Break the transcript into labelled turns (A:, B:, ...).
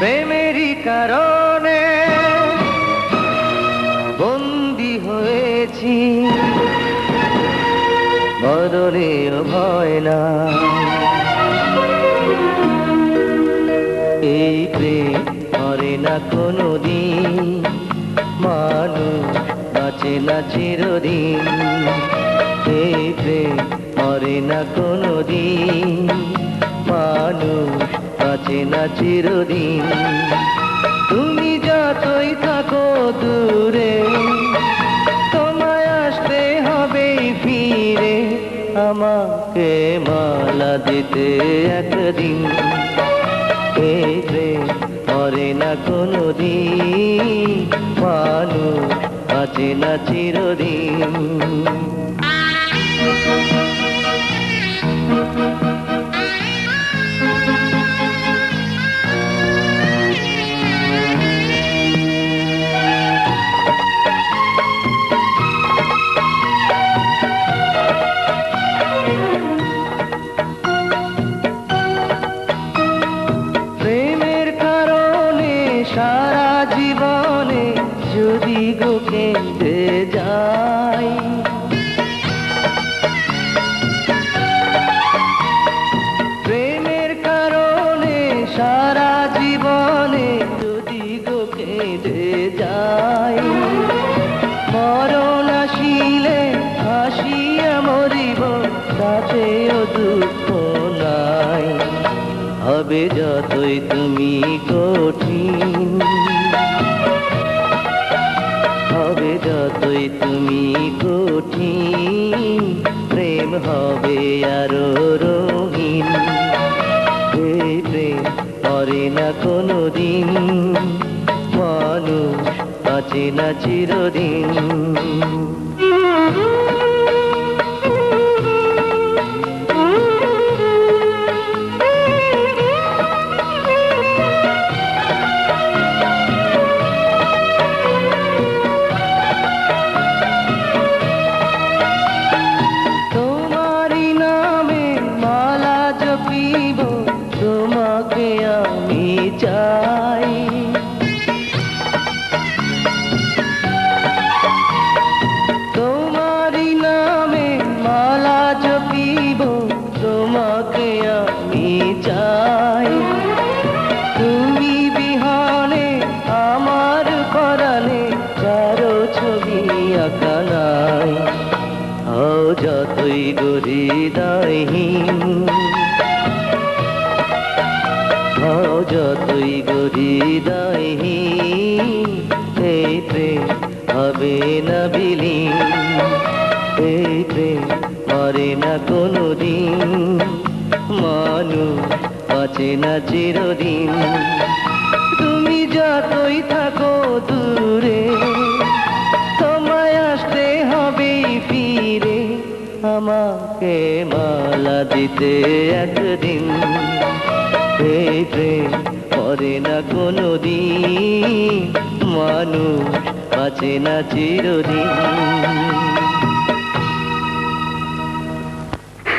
A: প্রেমেরই কারণে বন্দী হয়েছি, বদলেও ভয় না। এই প্রেম মরে না কোনোদিন, মানুষ বাঁচে না চিরদিন। এই প্রেম মরে না কোনোদিন, মানুষ বাঁচে না চিরদিন। তুমি যতই থাকো দূরে, তোমায় আসতে হবে ফিরে, আমাকে মালা দিতে একদিন। এই প্রেম মরে না কোনোদিন, মানুষ বাঁচে না চিরদিন। সারা জীবনে যদি গো কেঁদে যাই, প্রেমের কারণে সারা জীবনে যদি গো কেঁদে যাই, মরণ আসিলে হাসিয়া মরিব, তাতেও দুঃখ নাই। হবে যতই তুমি কঠিন, হবে যতই তুমি কঠিন, প্রেম হবে আরো রঙিন। এই প্রেম মরে না কোনোদিন, মানুষ বাঁচে না চিরদিন। তোমাকে আমি চাই, তোমারই নামে মালা জপিব, তোমাকে আমি চাই। তুমি বিহানে আমার পরাণে কারো ছবি আঁকা নাই। হও যতই হৃদয়হীন, হও যতই হৃদয়হীন, এই প্রেম হবে না বিলীন। এই প্রেম মরে না কোনোদিন, মানুষ বাঁচে না চিরদিন। তুমি যতই থাকো দূরে, তোমায় আসতে হবে ফিরে, আমাকে মালা দিতে একদিন। এই প্রেম মরে না কোনোদিন, মানুষ বাঁচে না চিরদিন।